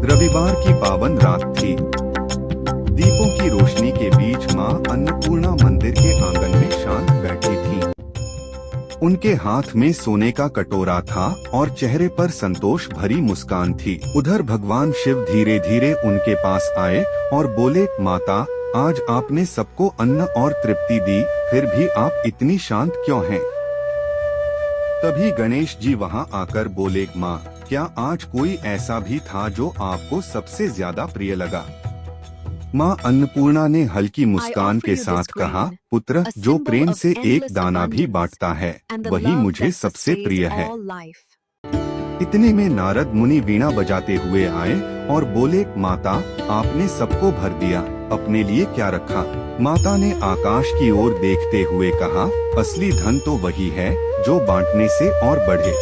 रविवार की पावन रात थी। दीपों की रोशनी के बीच मां अन्नपूर्णा मंदिर के आंगन में शांत बैठी थी। उनके हाथ में सोने का कटोरा था और चेहरे पर संतोष भरी मुस्कान थी। उधर भगवान शिव धीरे धीरे उनके पास आए और बोले, माता, आज आपने सबको अन्न और तृप्ति दी, फिर भी आप इतनी शांत क्यों हैं? तभी गणेश जी वहां आकर बोले, माँ, क्या आज कोई ऐसा भी था जो आपको सबसे ज्यादा प्रिय लगा? माँ अन्नपूर्णा ने हल्की मुस्कान के साथ कहा, पुत्र, जो प्रेम से एक दाना भी बांटता है वही मुझे सबसे प्रिय है। इतने में नारद मुनि वीणा बजाते हुए आए और बोले, माता, आपने सबको भर दिया, अपने लिए क्या रखा? माता ने आकाश की ओर देखते हुए कहा, असली धन तो वही है जो बांटने से और बढ़े।